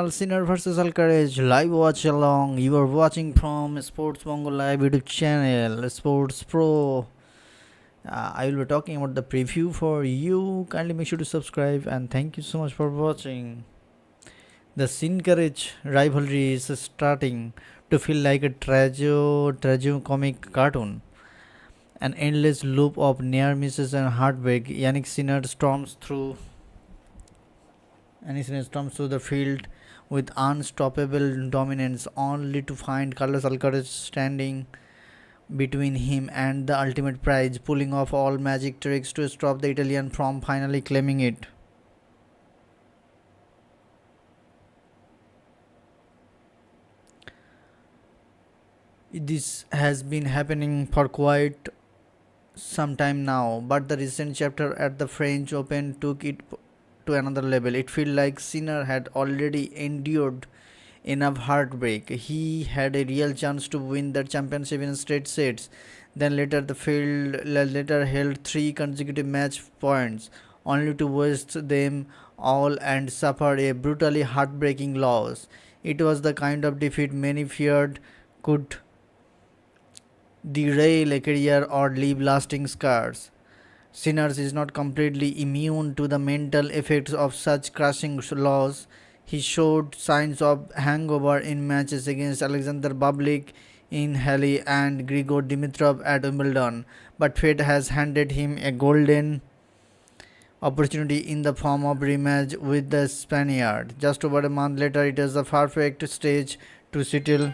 Sinner versus Alcaraz live watch along. You are watching from Sports Mongol Live YouTube channel, Sports Pro. I will be talking about the preview for you. Kindly make sure to subscribe and thank you so much for watching. The SINCARAZ rivalry is starting to feel like a tragicomic cartoon. An endless loop of near misses and heartbreak. Yannick Sinner storms through the field with unstoppable dominance, only to find Carlos Alcaraz standing between him and the ultimate prize, pulling off all magic tricks to stop the Italian from finally claiming it. This has been happening for quite some time now, but the recent chapter at the French Open took it to another level. It felt like Sinner had already endured enough heartbreak. He had a real chance to win the championship in straight sets. Then later held three consecutive match points, only to waste them all and suffer a brutally heartbreaking loss. It was the kind of defeat many feared could derail a career or leave lasting scars. Sinners is not completely immune to the mental effects of such crushing loss. He showed signs of hangover in matches against Alexander Bublik in Halle and Grigor Dimitrov at Wimbledon, but fate has handed him a golden opportunity in the form of rematch with the Spaniard. Just over a month later, it is the perfect stage to settle.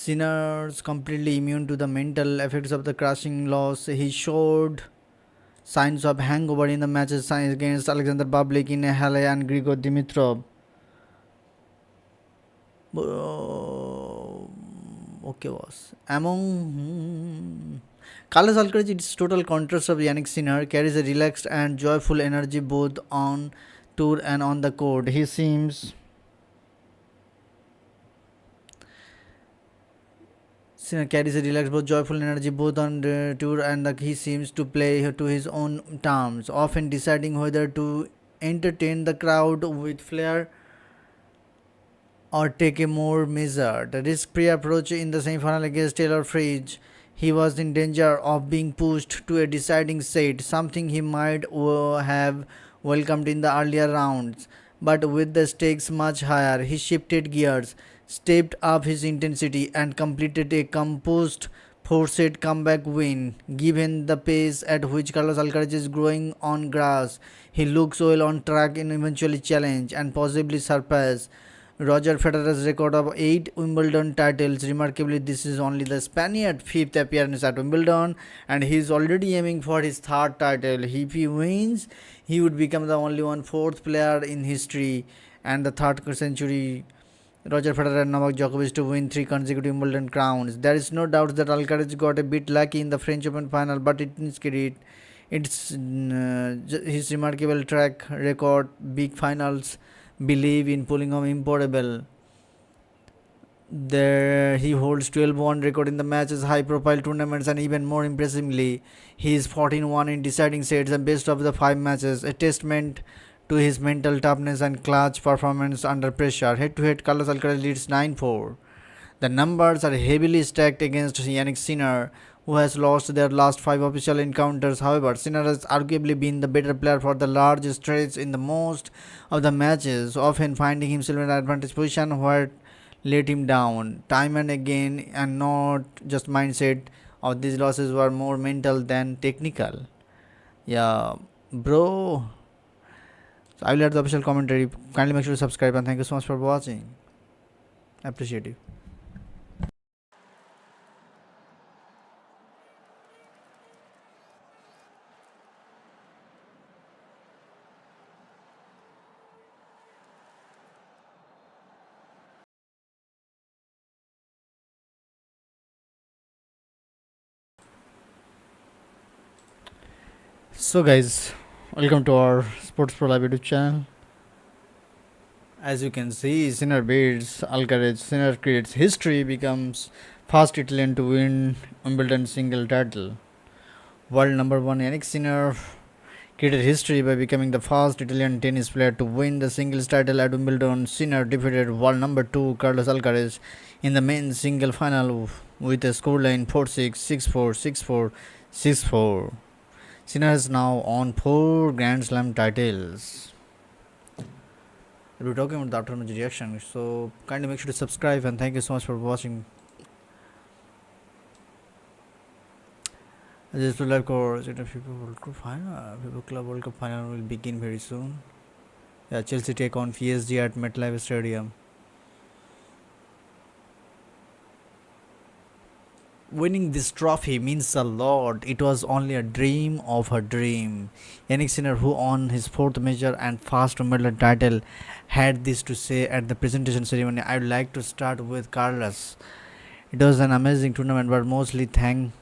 Sinners completely immune to the mental effects of the crushing loss. He showed signs of hangover in the matches against Alexander Bublik in Halle and Grigor Dimitrov. Okay, boss. Carlos Alcaraz, its total contrast of Jannik Sinner, carries a relaxed and joyful energy both on tour and on the court. He seems Sinner carries a relaxed but joyful energy both on the tour and he seems to play to his own terms, often deciding whether to entertain the crowd with flair or take a more measured, risk-free approach in the semifinal against Taylor Fritz. He was in danger of being pushed to a deciding set, something he might have welcomed in the earlier rounds. But with the stakes much higher, he shifted gears, stepped up his intensity, and completed a composed four-set comeback win. Given the pace at which Carlos Alcaraz is growing on grass, he looks well on track in eventually challenge and possibly surpass Roger Federer's record of 8 Wimbledon titles. Remarkably, this is only the Spaniard's fifth appearance at Wimbledon, and he is already aiming for his third title. If he wins, he would become the only fourth player in history and the third century Roger Federer and Novak Djokovic to win 3 consecutive Wimbledon crowns. There is no doubt that Alcaraz got a bit lucky in the French Open final, but it's his remarkable track record, big finals, believe in pulling off improbable. There he holds 12-1 record in the matches, high-profile tournaments, and even more impressively, he is 14-1 in deciding sets and best of the 5 matches. A testament to his mental toughness and clutch performance under pressure. Head-to-head, Carlos Alcaraz leads 9-4. The numbers are heavily stacked against Jannik Sinner, who has lost their last 5 official encounters. However, Sinner has arguably been the better player for the large stretch in the most of the matches, often finding himself in an advantage position where let him down time and again, and not just mindset of these losses were more mental than technical. Yeah, bro. So I will add the official commentary. Kindly make sure to subscribe and thank you so much for watching. Appreciate it. So, guys, welcome to our Sports Pro Live YouTube channel. As you can see, Sinner beats Alcaraz. Sinner creates history, becomes first Italian to win Wimbledon single title. World number one Jannik Sinner created history by becoming the first Italian tennis player to win the singles title at Wimbledon. Sinner defeated world number two Carlos Alcaraz in the men's single final with a scoreline 4-6, 6-4, 6-4, 6-4. Sinner has now won 4 Grand Slam titles. We'll be talking about the after match reaction. So kindly make sure to subscribe and thank you so much for watching. This will live course. FIFA World Cup final. FIFA Club World Cup final will begin very soon. Yeah, Chelsea take on PSG at MetLife Stadium. Winning this trophy means a lot. It was only a dream of a dream. Jannik Sinner, who won his fourth major and first Wimbledon title, had this to say at the presentation ceremony. I would like to start with Carlos. It was an amazing tournament, but mostly thank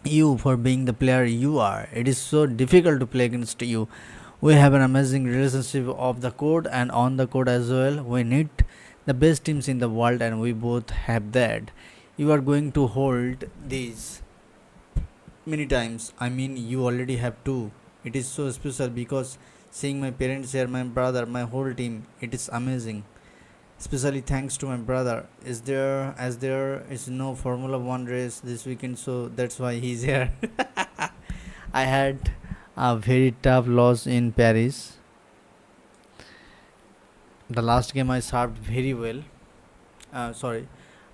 you for being the player you are. It is so difficult to play against you. We have an amazing relationship off the court and on the court as well. We need the best teams in the world, and we both have that. You are going to hold these many times. I mean, you already have two. It is so special because seeing my parents here, my brother, my whole team, it is amazing. Especially thanks to my brother. There is no Formula One race this weekend, so that's why he's here. I had a very tough loss in Paris. The last game I served very well. Sorry,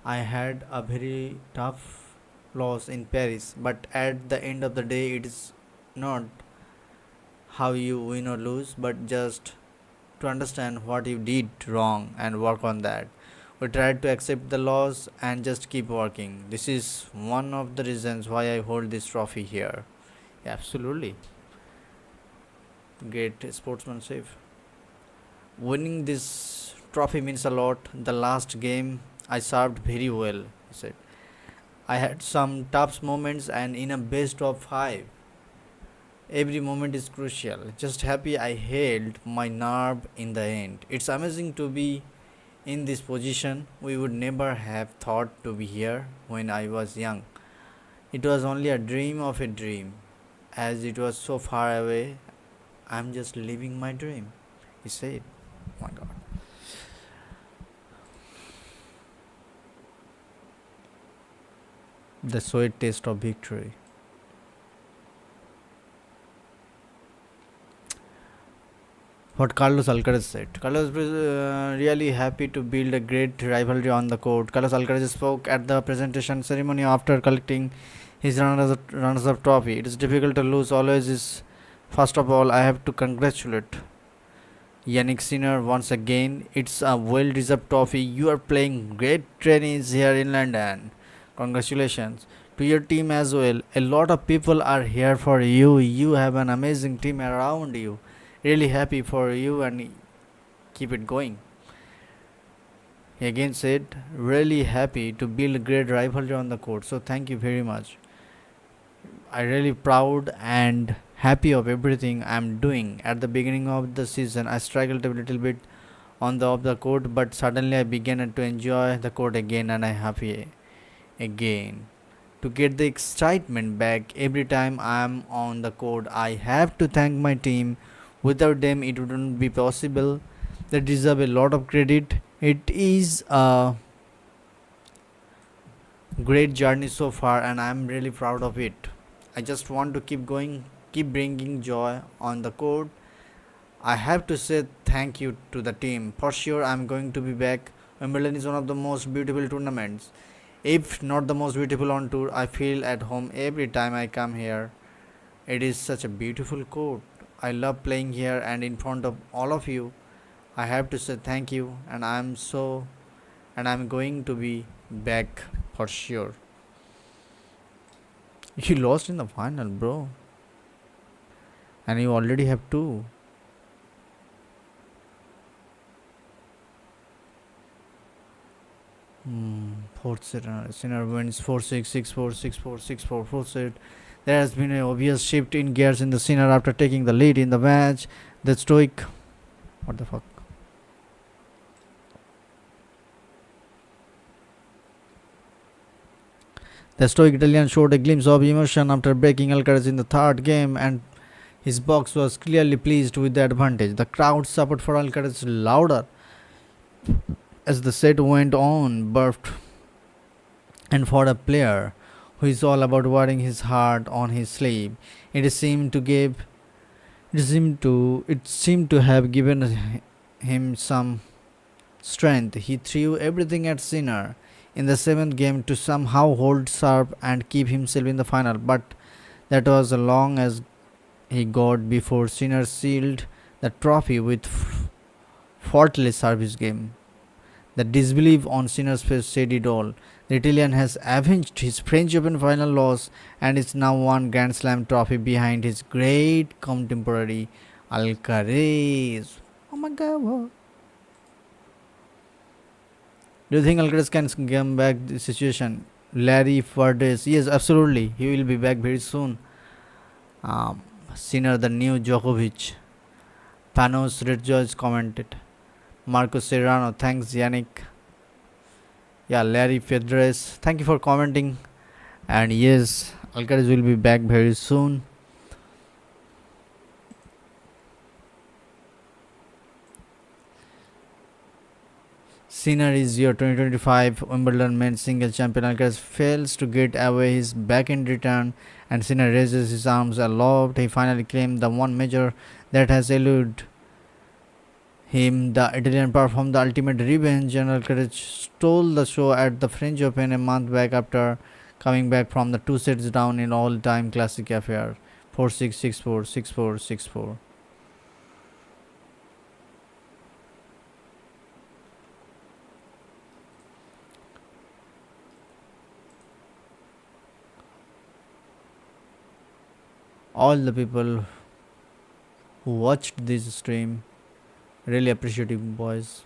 I had a very tough loss in Paris, but at the end of the day, it is not how you win or lose, but just to understand what you did wrong and work on that. We tried to accept the loss and just keep working. This is one of the reasons why I hold this trophy here. Yeah, absolutely. Great sportsmanship. Winning this trophy means a lot. The last game I served very well, he said. I had some tough moments and in a best of 5. Every moment is crucial. Just happy I held my nerve in the end. It's amazing to be in this position. We would never have thought to be here when I was young. It was only a dream of a dream. As it was so far away, I'm just living my dream, he said. Oh my god. The sweet taste of victory. What Carlos Alcaraz said. Carlos was really happy to build a great rivalry on the court. Carlos Alcaraz spoke at the presentation ceremony after collecting his runners-up trophy. It is difficult to lose always. Is first of all, I have to congratulate Jannik Sinner once again. It's a well-deserved trophy. You are playing great tennis here in London. Congratulations to your team as well. A lot of people are here for you. You have an amazing team around you. Really happy for you and keep it going. He again said, really happy to build a great rivalry on the court. So thank you very much. I really proud and happy of everything I'm doing. At the beginning of the season, I struggled a little bit on the off the court, but suddenly I began to enjoy the court again, and I'm happy again. To get the excitement back every time I'm on the court, I have to thank my team. Without them, it wouldn't be possible. They deserve a lot of credit. It is a great journey so far, and I'm really proud of it. I just want to keep going, keep bringing joy on the court. I have to say thank you to the team. For sure, I'm going to be back. Wimbledon is one of the most beautiful tournaments. If not the most beautiful on tour, I feel at home every time I come here. It is such a beautiful court. I love playing here and in front of all of you. I have to say thank you, and I'm going to be back for sure. You lost in the final, bro. And you already have 2. Fourth set. Sinner wins 4-6, 6-4, 6-4, 6-4, fourth set. There has been an obvious shift in gears in the Sinner after taking the lead in the match. The stoic. What the fuck? The stoic Italian showed a glimpse of emotion after breaking Alcaraz in the third game, and his box was clearly pleased with the advantage. The crowd support for Alcaraz louder as the set went on, but and for a player who is all about wearing his heart on his sleeve, it seemed to give it seemed to have given him some strength. He threw everything at Sinner in the seventh game to somehow hold serve and keep himself in the final, but that was as long as he got before Sinner sealed the trophy with faultless service game. The disbelief on Sinner's face said it all. The Italian has avenged his French Open final loss and is now one Grand Slam trophy behind his great contemporary Alcaraz. Oh my god. Do you think Alcaraz can come back this situation? Larry Furdes. Yes, absolutely. He will be back very soon. Sinner, the new Djokovic. Panos Redjoyce commented. Marcos Serrano. Thanks, Yannick. Yeah, Larry Fedres. Thank you for commenting. And yes, Alcaraz will be back very soon. Sinner is your 2025 Wimbledon men's single champion. Alcaraz fails to get away his backhand return, and Sinner raises his arms aloft. He finally claimed the one major that has eluded him. The Italian performed the ultimate revenge, and Alcaraz stole the show at the French Open a month back after coming back from the two sets down in all-time classic affair 4-6, 6-4, 6-4, 6-4. All the people who watched this stream, really appreciate you, boys.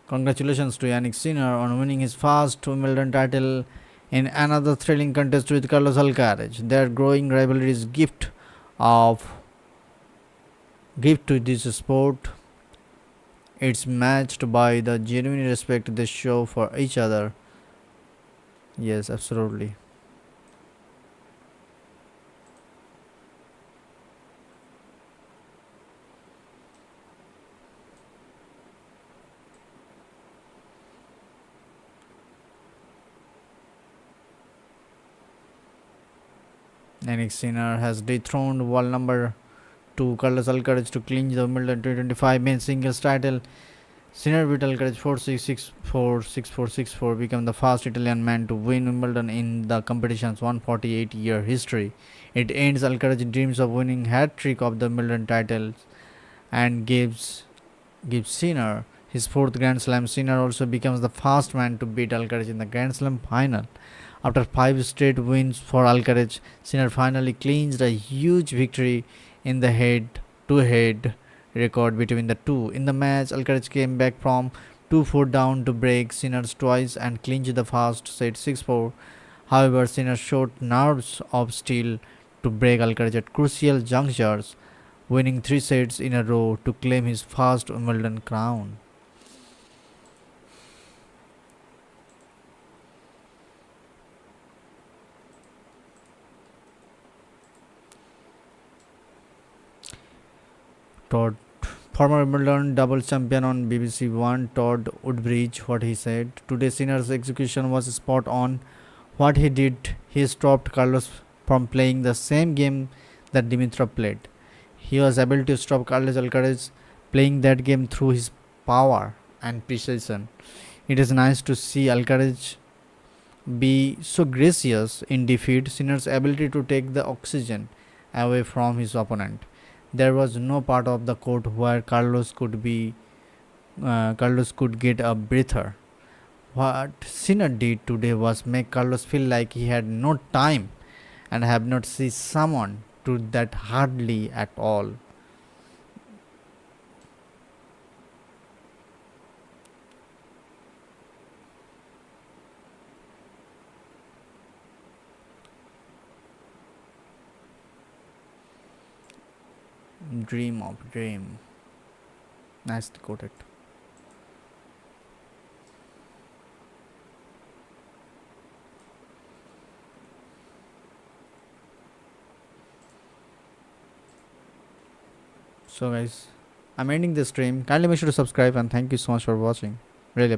Congratulations to Jannik Sinner on winning his first Wimbledon title in another thrilling contest with Carlos Alcaraz. Their growing rivalry is gift to this sport. It's matched by the genuine respect they show for each other. Yes, absolutely. Jannik Sinner has dethroned world number 2 Carlos Alcaraz to clinch the Wimbledon 2025 men's singles title. Sinner beat Alcaraz 4-6, 6-4, 6-4, 6-4, became the first Italian man to win Wimbledon in the competition's 148-year history. It ends Alcaraz's dreams of winning hat-trick of the Wimbledon titles and gives Sinner his fourth Grand Slam. Sinner also becomes the first man to beat Alcaraz in the Grand Slam final. After 5 straight wins for Alcaraz, Sinner finally clinched a huge victory in the head-to-head record between the two. In the match, Alcaraz came back from 2-4 down to break Sinner's twice and clinch the first set 6-4. However, Sinner showed nerves of steel to break Alcaraz at crucial junctures, winning 3 sets in a row to claim his first Wimbledon crown. Todd, former Wimbledon double champion on BBC One, Todd Woodbridge, what he said. Today, Sinner's execution was spot on. What he did, he stopped Carlos from playing the same game that Dimitrov played. He was able to stop Carlos Alcaraz playing that game through his power and precision. It is nice to see Alcaraz be so gracious in defeat. Sinner's ability to take the oxygen away from his opponent. There was no part of the court where Carlos could get a breather. What Sinner did today was make Carlos feel like he had no time and have not seen someone do that hardly at all. Dream of dream. Nicely quoted. So guys, I'm ending this stream. Kindly make sure to subscribe and thank you so much for watching. Really appreciate.